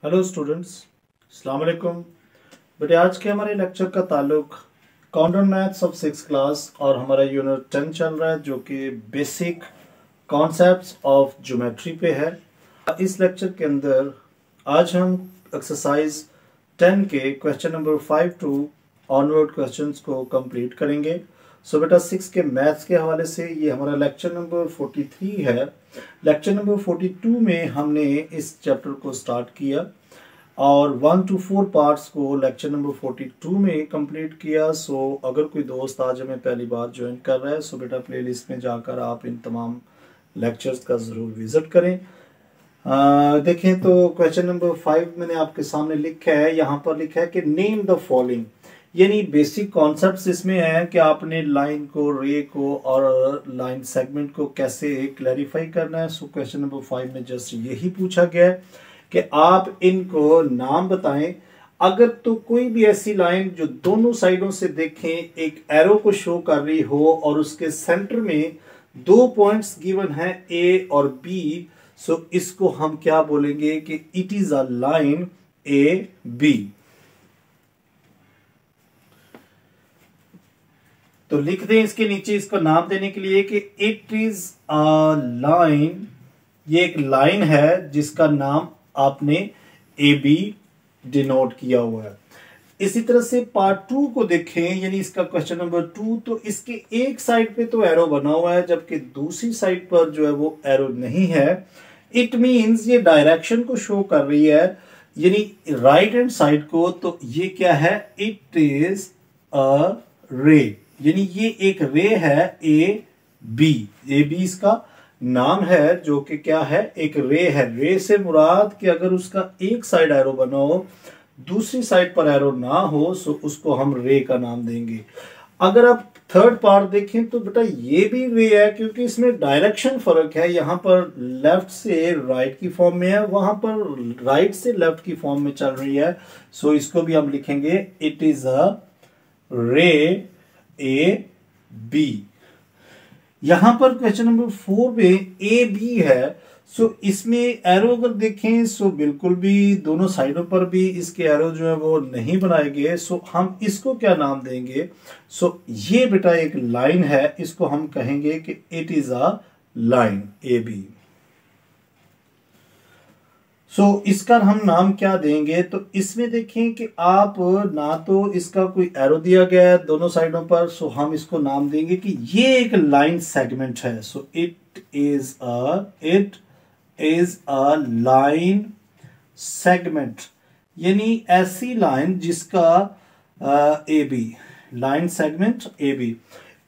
Hello students, अस्सलाम वालेकुम। बेटे आज के हमारे लेक्चर का ताल्लुक counter maths of 6th class और हमारा यूनिट 10 चल रहा है जो कि बेसिक कॉन्सेप्ट्स ऑफ ज्योमेट्री पे है। इस लेक्चर के अंदर आज हम एक्सरसाइज 10 के question number 5 to onward questions को कंप्लीट करेंगे। सो बेटा 6 के मैथ्स के हवाले से ये हमारा लेक्चर नंबर 43 है। लेक्चर नंबर 42 में हमने इस चैप्टर को स्टार्ट किया और 1 to 4 पार्ट्स को लेक्चर नंबर 42 में कंप्लीट किया। सो अगर कोई दोस्त आज हमें पहली बार ज्वाइन कर रहा है सो बेटा प्लेलिस्ट में जाकर आप इन तमाम लेक्चर्स का ज़रूर विज़िट करें। देखें तो क्वेश्चन नंबर 5 मैंने आपके सामने लिखा है, यहाँ पर लिखा है कि नेम द फॉलोइंग, यानी बेसिक कॉन्सेप्ट्स इसमें है कि आपने लाइन को, रे को और लाइन सेगमेंट को कैसे क्लैरिफाई करना है। सो क्वेश्चन नंबर 5 में जस्ट यही पूछा गया है कि आप इनको नाम बताएं। अगर तो कोई भी ऐसी लाइन जो दोनों साइडों से देखें एक एरो को शो कर रही हो और उसके सेंटर में 2 पॉइंट्स गिवन है ए और बी, सो इसको हम क्या बोलेंगे कि it is a line A B. तो लिख दें इसके नीचे इसको नाम देने के लिए कि इट इज अ लाइन, ये एक लाइन है जिसका नाम आपने ए बी डिनोट किया हुआ है। इसी तरह से पार्ट 2 को देखें, यानी इसका क्वेश्चन नंबर 2, तो इसके एक साइड पे तो एरो बना हुआ है जबकि दूसरी साइड पर जो है वो एरो नहीं है। इट मींस ये डायरेक्शन को शो कर रही है, यानी राइट हैंड साइड को। तो ये क्या है, इट इज अ रे, यानी ये एक रे है ए बी। ए बी इसका नाम है जो कि क्या है, एक रे है। रे से मुराद कि अगर उसका एक साइड एरो बना हो दूसरी साइड पर एरो ना हो सो उसको हम रे का नाम देंगे। अगर आप थर्ड पार्ट देखें तो बेटा ये भी रे है क्योंकि इसमें डायरेक्शन फर्क है। यहाँ पर लेफ्ट से राइट की फॉर्म में है, वहां पर राइट से लेफ्ट की फॉर्म में चल रही है। सो इसको भी हम लिखेंगे इट इज अ रे ए बी। यहां पर क्वेश्चन नंबर 4 में ए बी है। सो इसमें एरो अगर देखें सो बिल्कुल भी दोनों साइडों पर भी इसके एरो जो है वो नहीं बनाए गए। सो हम इसको क्या नाम देंगे, सो ये बेटा एक लाइन है, इसको हम कहेंगे कि it is a line A B. So इसका हम नाम क्या देंगे, तो इसमें देखें कि आप ना तो इसका कोई एरो दिया गया है दोनों साइडों पर, सो हम इसको नाम देंगे कि ये एक लाइन सेगमेंट है। So it is a line segment, यानी ऐसी लाइन जिसका A B, line segment A B.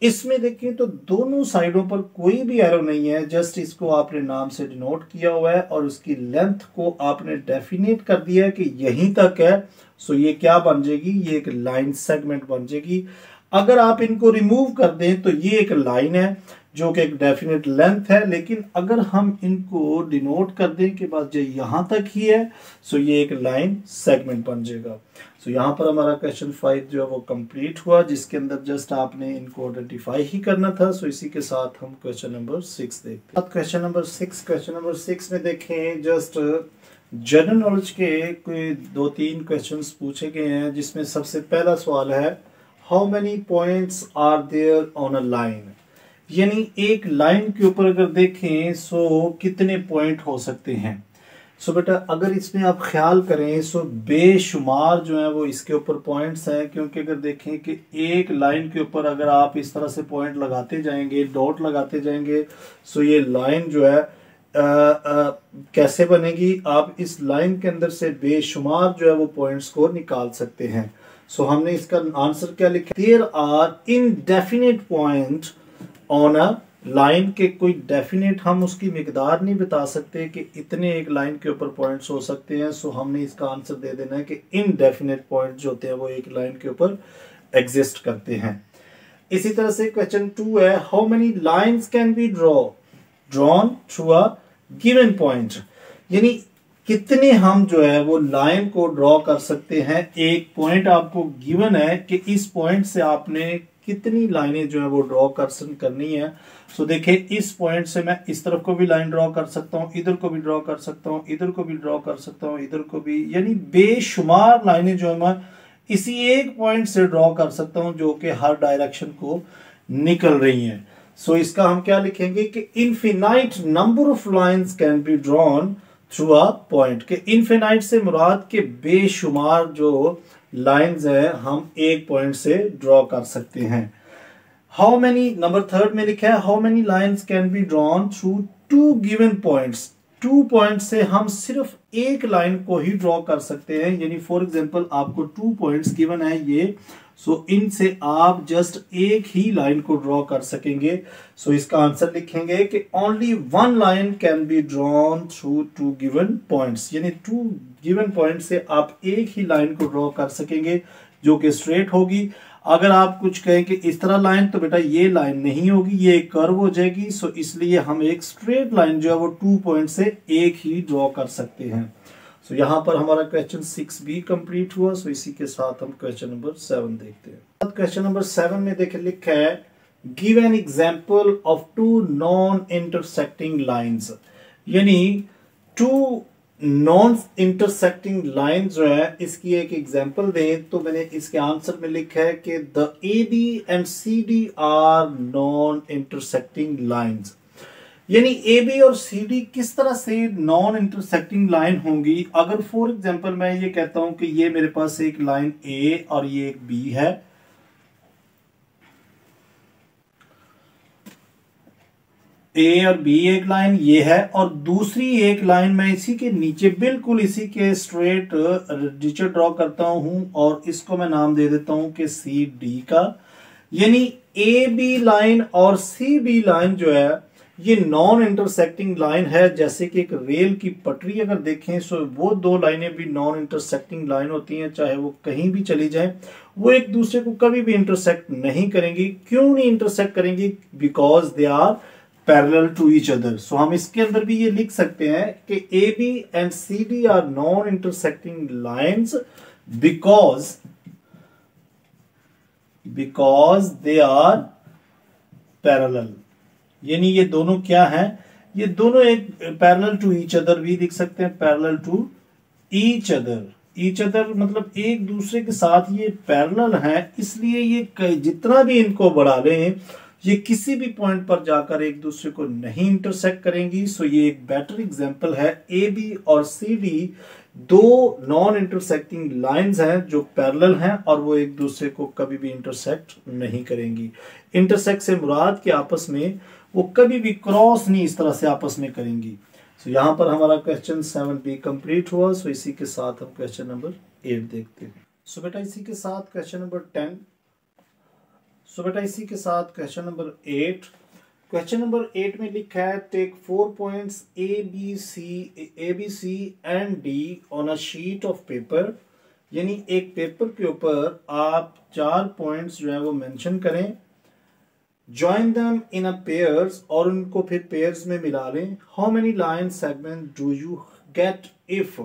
इसमें देखिए तो दोनों साइडों पर कोई भी एरो नहीं है, जस्ट इसको आपने नाम से डिनोट किया हुआ है और उसकी लेंथ को आपने डेफिनेट कर दिया है कि यहीं तक है। सो ये क्या बन जाएगी, ये एक लाइन सेगमेंट बन जाएगी। अगर आप इनको रिमूव कर दें तो ये एक लाइन है जो कि एक डेफिनेट लेंथ है, लेकिन अगर हम इनको डिनोट कर दें कि बस ये यहां तक ही है सो ये एक लाइन सेगमेंट बन जाएगा। सो यहाँ पर हमारा क्वेश्चन 5 जो है वो कंप्लीट हुआ, जिसके अंदर जस्ट आपने इनको आइडेंटिफाई ही करना था। सो इसी के साथ हम क्वेश्चन नंबर 6 देखते हैं। क्वेश्चन नंबर 6 में देखें जस्ट जनरल नॉलेज के कोई 2-3 क्वेश्चंस पूछे गए हैं, जिसमें सबसे पहला सवाल है how many points are there on a line, यानी एक लाइन के ऊपर अगर देखें सो कितने पॉइंट हो सकते हैं। सो बेटा अगर इसमें आप ख्याल करें सो बेशुमार जो है वो इसके ऊपर पॉइंट्स हैं, क्योंकि अगर देखें कि एक लाइन के ऊपर अगर आप इस तरह से पॉइंट लगाते जाएंगे, डॉट लगाते जाएंगे, सो ये लाइन जो है कैसे बनेगी, आप इस लाइन के अंदर से बेशुमार जो है वो पॉइंट्स को निकाल सकते हैं। सो हमने इसका आंसर क्या लिखा, there are indefinite point on a line के कोई डेफिनेट हम उसकी मिकदार नहीं बता सकते कि इतने एक लाइन के ऊपर पॉइंट्स हो सकते हैं। सो हमने इसका आंसर दे देना है कि इनडेफिनेट पॉइंट जो होते हैं वो एक लाइन के ऊपर एग्जिस्ट करते हैं। इसी तरह से क्वेश्चन 2 है how many lines can be drawn through a given point, यानी कितने हम जो है वो लाइन को ड्रॉ कर सकते हैं। एक पॉइंट आपको गिवन है कि इस पॉइंट से आपने कितनी लाइनें जो है वो ड्रॉ करनी है। सो देखिए इस पॉइंट से मैं इस तरफ को भी लाइन ड्रॉ कर सकता हूँ, इधर को भी ड्रॉ कर सकता हूँ, इधर को भी ड्रॉ कर सकता हूँ, इधर को भी, यानी बेशुमार लाइनें जो है मैं इसी एक पॉइंट से ड्रॉ कर सकता हूँ जो कि हर डायरेक्शन को निकल रही हैं। सो इसका हम क्या लिखेंगे कि infinite number of lines can be drawn through a point, के इनफिनाइट से मुराद के बेशुमार जो लाइंस है हम एक पॉइंट से ड्रॉ कर सकते हैं। हाउ मेनी, नंबर थर्ड में लिखा है how many lines can be drawn through two given points. 2 point से हम सिर्फ एक लाइन को ही ड्रॉ कर सकते हैं, यानी फॉर एग्जांपल आपको 2 पॉइंट्स गिवन है ये, सो इनसे आप जस्ट एक ही लाइन को ड्रॉ कर सकेंगे। सो इसका आंसर लिखेंगे कि only 1 line can be drawn through 2 given points, यानी 2 गिवन पॉइंट से आप एक ही लाइन को ड्रॉ कर सकेंगे जो कि स्ट्रेट होगी। अगर आप कुछ कहें कि इस तरह लाइन, तो बेटा ये लाइन नहीं होगी, ये एक कर्व हो जाएगी। सो इसलिए हम एक स्ट्रेट लाइन जो है वो 2 पॉइंट से एक ही ड्रॉ कर सकते हैं। सो यहाँ पर हमारा क्वेश्चन 6 भी कंप्लीट हुआ। सो इसी के साथ हम क्वेश्चन नंबर 7 देखते हैं। क्वेश्चन नंबर 7 में देखिए लिखा है give an example of 2 non intersecting lines, यानी 2 नॉन इंटरसेक्टिंग लाइन जो है इसकी एक एग्जांपल दें। तो मैंने इसके आंसर में लिखा है कि the AB and CD are non intersecting lines, यानी AB और CD किस तरह से नॉन इंटरसेक्टिंग लाइन होंगी। अगर फॉर एग्जांपल मैं ये कहता हूं कि ये मेरे पास एक लाइन A और ये एक B है, ए और बी एक लाइन ये है, और दूसरी एक लाइन मैं इसी के नीचे बिल्कुल इसी के स्ट्रेट नीचे ड्रॉ करता हूं और इसको मैं नाम दे देता हूं कि सी डी का, यानी ए बी लाइन और सी डी लाइन जो है ये नॉन इंटरसेक्टिंग लाइन है। जैसे कि एक रेल की पटरी अगर देखें सो वो 2 लाइनें भी नॉन इंटरसेक्टिंग लाइन होती हैं, चाहे वो कहीं भी चली जाए वो एक दूसरे को कभी भी इंटरसेक्ट नहीं करेंगी। क्यों नहीं इंटरसेक्ट करेंगी? Because they are parallel to each other. So हम इसके अंदर भी ये लिख सकते हैं कि A B and C D are non intersecting lines because they are parallel, यानी ये दोनों क्या हैं? ये दोनों एक पैरेलल टू ईच अदर भी लिख सकते हैं, parallel to each other. Each other मतलब एक दूसरे के साथ ये पैरेलल हैं, इसलिए ये जितना भी इनको बढ़ा लें ये किसी भी पॉइंट पर जाकर एक दूसरे को नहीं इंटरसेक्ट करेंगी। सो ये एक बेटर एग्जांपल है। ए बी और C D 2 non intersecting lines हैं जो पैरेलल हैं और वो एक दूसरे को कभी भी इंटरसेक्ट नहीं करेंगी। इंटरसेक्ट से मुराद के आपस में वो कभी भी क्रॉस नहीं इस तरह से आपस में करेंगी। सो यहाँ पर हमारा क्वेश्चन 7 भी कंप्लीट हुआ। सो इसी के साथ हम क्वेश्चन नंबर 8 देखते हैं। सो बेटा इसी के साथ क्वेश्चन नंबर 10। सो बेटा इसी के साथ क्वेश्चन नंबर 8। क्वेश्चन नंबर 8 में लिखा है take 4 points A B C and D on a sheet of paper, यानी एक पेपर के ऊपर आप 4 पॉइंट्स जो है वो मेंशन करें। Join them in a pairs, और उनको फिर पेयर्स में मिला लें। How many line segment do you get if,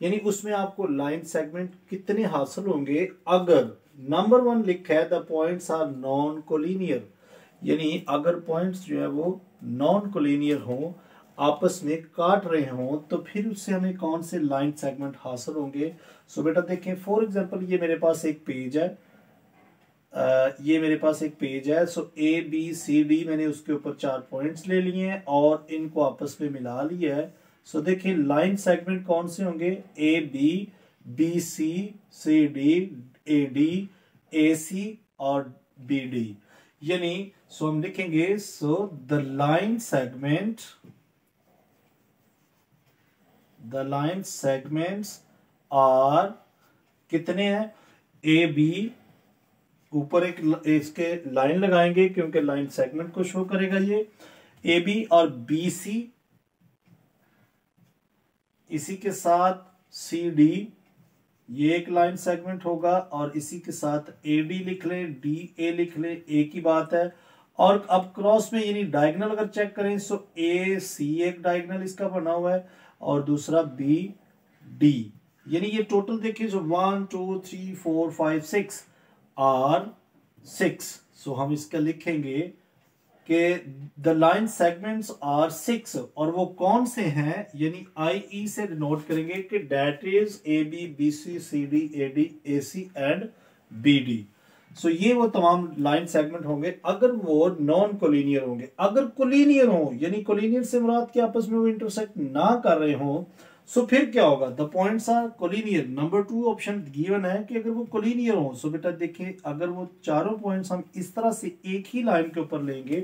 यानी उसमें आपको लाइन सेगमेंट कितने हासिल होंगे अगर नंबर 1 लिखा है the points are non collinear, यानी अगर पॉइंट्स जो है वो नॉन कोलिनियर हो, आपस में काट रहे हों, तो फिर उससे हमें कौन से लाइन सेगमेंट हासिल होंगे। सो बेटा देखें फॉर एग्जांपल ये मेरे पास एक पेज है, ये मेरे पास एक पेज है। सो ए बी सी डी मैंने उसके ऊपर 4 पॉइंट्स ले लिए हैं और इनको आपस में मिला लिया है। सो देखिए लाइन सेगमेंट कौन से होंगे? A B C D A D A C और बी डी, यानी सो हम लिखेंगे so the line segments are कितने हैं? ए बी, ऊपर एक इसके लाइन लगाएंगे क्योंकि लाइन सेगमेंट को शो करेगा ये, ए बी और बी सी, इसी के साथ सी डी, ये एक लाइन सेगमेंट होगा, और इसी के साथ ए डी लिख ले, डी ए लिख ले, एक ही बात है। और अब क्रॉस में यानी डायगोनल अगर चेक करें सो ए सी एक डायगोनल इसका बना हुआ है और दूसरा बी डी, यानी ये टोटल देखिए सो 1 2 3 4 5 6 आर 6। सो हम इसका लिखेंगे कि द लाइन सेगमेंट्स आर 6 और वो कौन से हैं, यानी आई ई से डिनोट करेंगे कि that is A B B C C D A D A C and B D. So ये वो तमाम लाइन सेगमेंट होंगे अगर वो नॉन कोलिनियर होंगे। अगर कोलिनियर हो, यानी कोलिनियर से मुराद के आपस में वो इंटरसेक्ट ना कर रहे हो, सो फिर क्या होगा, the points are collinear. Number 2 option given है कि अगर वो कोलिनियर हो। सो बेटा देखिए, अगर वो चारों पॉइंट्स हम इस तरह से एक ही लाइन के ऊपर लेंगे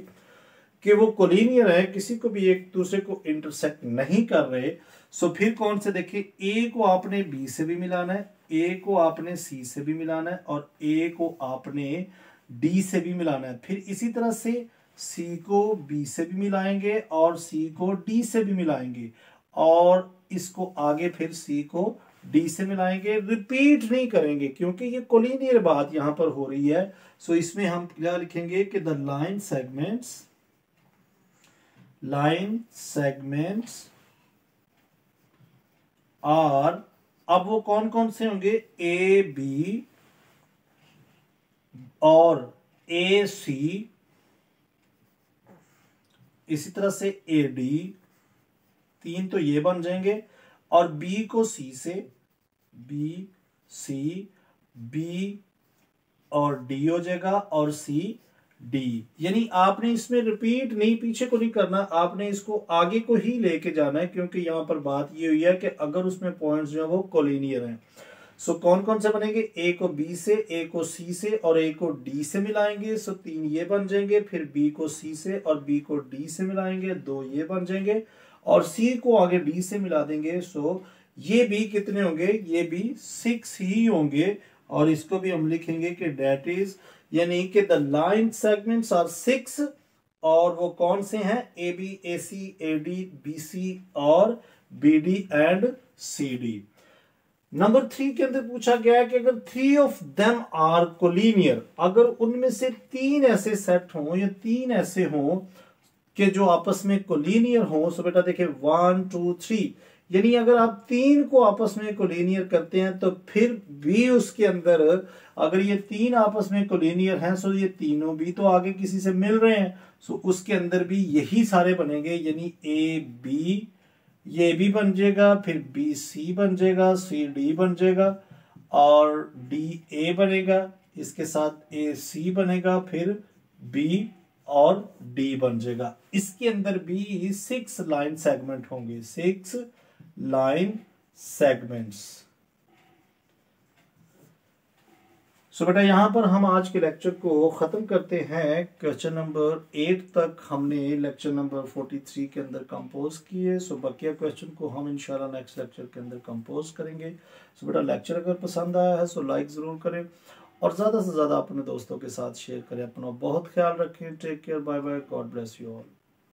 कि वो कोलिनियर है, किसी को भी एक दूसरे को इंटरसेक्ट नहीं कर रहे, सो फिर कौन से, देखिए ए को आपने बी से भी मिलाना है, ए को आपने सी से भी मिलाना है और ए को आपने डी से भी मिलाना है। फिर इसी तरह से सी को बी से भी मिलाएंगे और सी को डी से भी मिलाएंगे और इसको आगे फिर सी को डी से मिलाएंगे। रिपीट नहीं करेंगे क्योंकि ये कोलिनियर बात यहां पर हो रही है। सो इसमें हम क्या लिखेंगे कि द लाइन सेगमेंट्स आर, अब वो कौन कौन से होंगे, ए बी और ए सी, इसी तरह से ए डी, 3 तो ये बन जाएंगे और बी को सी से, बी सी, बी और डी हो जाएगा और सी डी। यानी आपने इसमें रिपीट नहीं, पीछे को नहीं करना, आपने इसको आगे को ही लेके जाना है क्योंकि यहां पर बात ये हुई है कि अगर उसमें पॉइंट्स जो है वो कोलिनियर हैं। सो कौन कौन से बनेंगे, ए को बी से, ए को सी से और ए को डी से मिलाएंगे। सो 3 ये बन जाएंगे। फिर बी को सी से और बी को डी से मिलाएंगे, 2 ये बन जाएंगे और सी को आगे डी से मिला देंगे। सो ये भी कितने होंगे, ये भी 6 ही होंगे और इसको भी हम लिखेंगे कि डेट इज, यानी कि द लाइन सेगमेंट्स आर 6 और वो कौन से हैं, A B A C A D B C और B D and C D. Number 3 के अंदर पूछा गया है कि अगर 3 ऑफ देम आर कोलिनियर, अगर उनमें से 3 ऐसे सेट हों या 3 ऐसे हों कि जो आपस में कोलिनियर हों। सो बेटा देखिए 1 2 3, यानी अगर आप 3 को आपस में कोलिनियर करते हैं तो फिर भी उसके अंदर अगर ये 3 आपस में कोलिनियर हैं, सो ये तीनों भी तो आगे किसी से मिल रहे हैं, सो उसके अंदर भी यही सारे बनेंगे। यानी ए बी, ये भी बन जाएगा, फिर बी सी बन जाएगा, सी डी बन जाएगा और डी ए बनेगा, इसके साथ ए सी बनेगा, फिर बी और डी बन जाएगा। इसके अंदर भी 6 लाइन सेगमेंट होंगे, 6 लाइन सेगमेंट्स। सो बेटा यहां पर हम आज के लेक्चर को खत्म करते हैं। क्वेश्चन नंबर 8 तक हमने लेक्चर नंबर 43 के अंदर कंपोज किए। सो बकिया क्वेश्चन को हम इंशाल्लाह नेक्स्ट लेक्चर के अंदर कंपोज करेंगे। सो बेटा लेक्चर अगर पसंद आया है सो लाइक जरूर करें और ज्यादा से ज्यादा अपने दोस्तों के साथ शेयर करें। अपना बहुत ख्याल रखें। Take care, bye bye, God bless you all.